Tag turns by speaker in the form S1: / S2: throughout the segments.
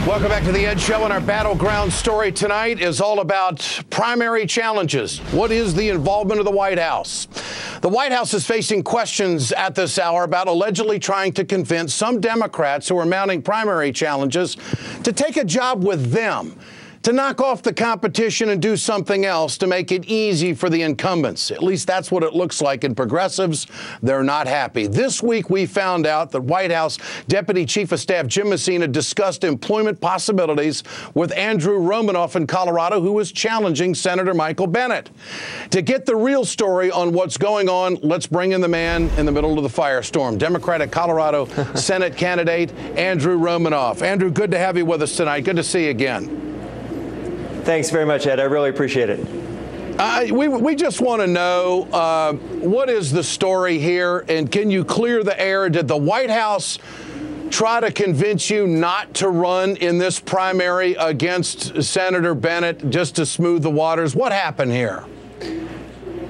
S1: Welcome back to The Ed Show, and our battleground story tonight is all about primary challenges. What is the involvement of the White House? The White House is facing questions at this hour about allegedly trying to convince some Democrats who are mounting primary challenges to take a job with them, to knock off the competition and do something else to make it easy for the incumbents. At least that's what it looks like. And progressives, they're not happy. This week, we found out that White House Deputy Chief of Staff Jim Messina discussed employment possibilities with Andrew Romanoff in Colorado, who is challenging Senator Michael Bennet. To get the real story on what's going on, let's bring in the man in the middle of the firestorm, Democratic Colorado Senate candidate Andrew Romanoff. Andrew, good to have you with us tonight. Good to see you again.
S2: Thanks very much, Ed. I really appreciate it.
S1: We just want to know what is the story here, and can you clear the air? Did the White House try to convince you not to run in this primary against Senator Bennet just to smooth the waters? What happened here?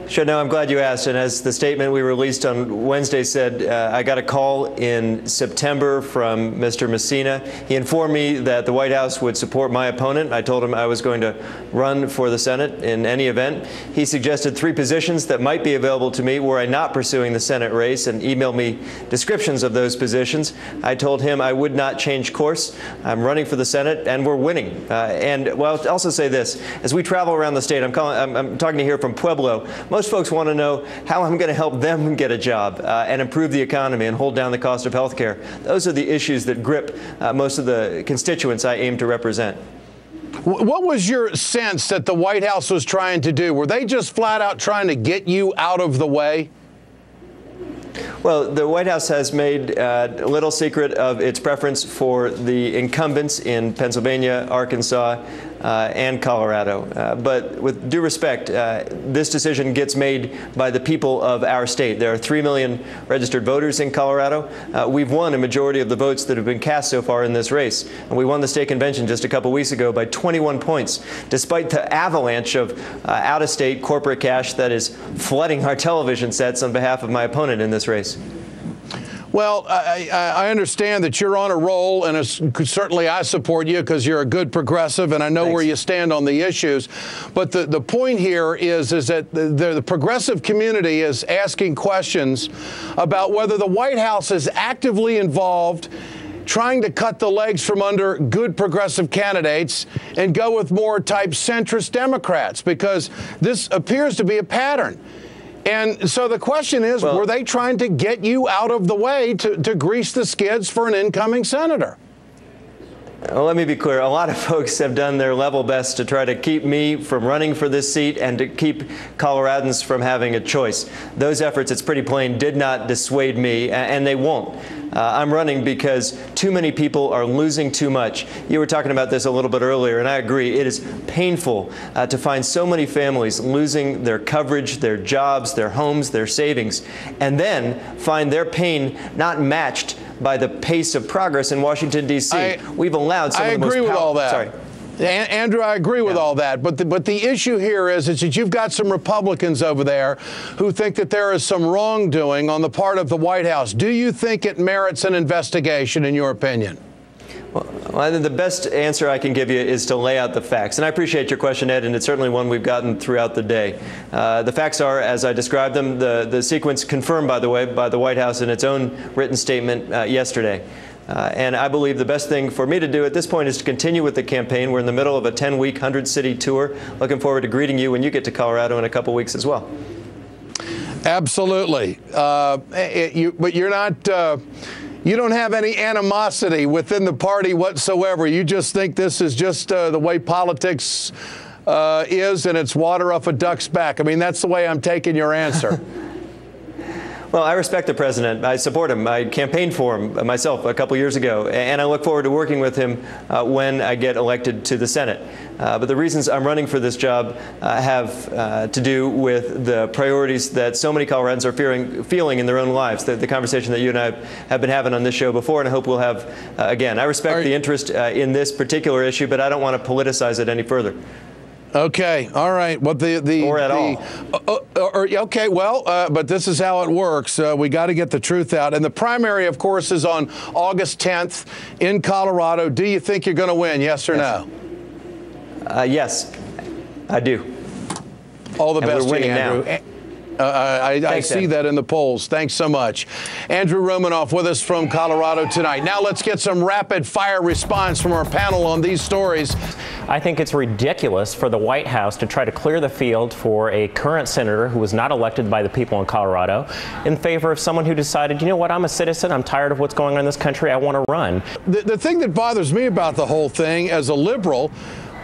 S2: Sure, no, I'm glad you asked. And as the statement we released on Wednesday said, I got a call in September from Mr. Messina. He informed me that the White House would support my opponent. I told him I was going to run for the Senate in any event. He suggested 3 positions that might be available to me were I not pursuing the Senate race, and emailed me descriptions of those positions. I told him I would not change course. I'm running for the Senate, and we're winning. Well, I'll also say this. As we travel around the state, I'm talking to you here from Pueblo. Most folks want to know how I'm going to help them get a job and improve the economy and hold down the cost of health care. Those are the issues that grip most of the constituents I aim to represent.
S1: What was your sense that the White House was trying to do? Were they just flat out trying to get you out of the way?
S2: Well, the White House has made little secret of its preference for the incumbents in Pennsylvania, Arkansas, and Colorado. But with due respect, this decision gets made by the people of our state. There are 3 million registered voters in Colorado. We've won a majority of the votes that have been cast so far in this race. And we won the state convention just a couple weeks ago by 21 points, despite the avalanche of out-of-state corporate cash that is flooding our television sets on behalf of my opponent in this race.
S1: Well, I understand that you're on a roll, and certainly I support you because you're a good progressive, and I know where you stand on the issues. But the point here is that the progressive community is asking questions about whether the White House is actively involved trying to cut the legs from under good progressive candidates and go with more type centrist Democrats, because this appears to be a pattern. And so the question is, were they trying to get you out of the way to grease the skids for an incoming senator?
S2: Well, let me be clear. A lot of folks have done their level best to try to keep me from running for this seat and to keep Coloradans from having a choice. Those efforts, it's pretty plain, did not dissuade me, and they won't. I'm running because too many people are losing too much. You were talking about this a little bit earlier, and I agree. It is painful to find so many families losing their coverage, their jobs, their homes, their savings, and then find their pain not matched by the pace of progress in Washington, D.C. We've allowed some of the most
S1: I agree with all that.
S2: Sorry.
S1: Andrew, I agree with all that. But the issue here is that you've got some Republicans over there who think that there is some wrongdoing on the part of the White House. Do you think it merits an investigation, in your opinion?
S2: Well, I think the best answer I can give you is to lay out the facts. And I appreciate your question, Ed, and it's certainly one we've gotten throughout the day. The facts are, as I described them, the sequence confirmed, by the way, by the White House in its own written statement yesterday. And I believe the best thing for me to do at this point is to continue with the campaign. We're in the middle of a 10-week, 100-city tour. Looking forward to greeting you when you get to Colorado in a couple weeks as well.
S1: Absolutely. But you're not... You don't have any animosity within the party whatsoever. You just think this is just the way politics is, and it's water off a duck's back. I mean, that's the way I'm taking your answer.
S2: Well, I respect the president. I support him. I campaigned for him myself a couple years ago, and I look forward to working with him when I get elected to the Senate. But the reasons I'm running for this job have to do with the priorities that so many Coloradans are feeling in their own lives, the conversation that you and I have been having on this show before, and I hope we'll have again. I respect the interest in this particular issue, but I don't want to politicize it any further.
S1: Okay, all right. What
S2: or at all?
S1: Okay, well, but this is how it works. We got to get the truth out. And the primary, of course, is on August 10th in Colorado. Do you think you're going to win? Yes or no?
S2: Yes, I do.
S1: All the best,
S2: we're winning
S1: Andrew.
S2: now.
S1: I see that in the polls. Thanks so much. Andrew Romanoff with us from Colorado tonight. Now let's get some rapid fire response from our panel on these stories.
S3: I think it's ridiculous for the White House to try to clear the field for a current senator who was not elected by the people in Colorado in favor of someone who decided, you know what, I'm a citizen, I'm tired of what's going on in this country, I want to run.
S1: The thing that bothers me about the whole thing as a liberal,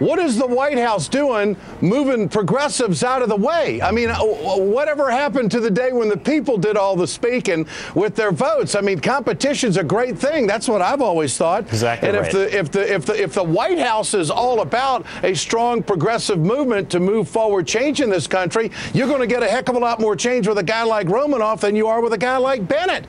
S1: what is the White House doing moving progressives out of the way? I mean, whatever happened to the day when the people did all the speaking with their votes? I mean, competition's a great thing. That's what I've always thought.
S3: Exactly.
S1: And
S3: right.
S1: if the White House is all about a strong progressive movement to move forward change in this country, you're going to get a heck of a lot more change with a guy like Romanoff than you are with a guy like Bennett.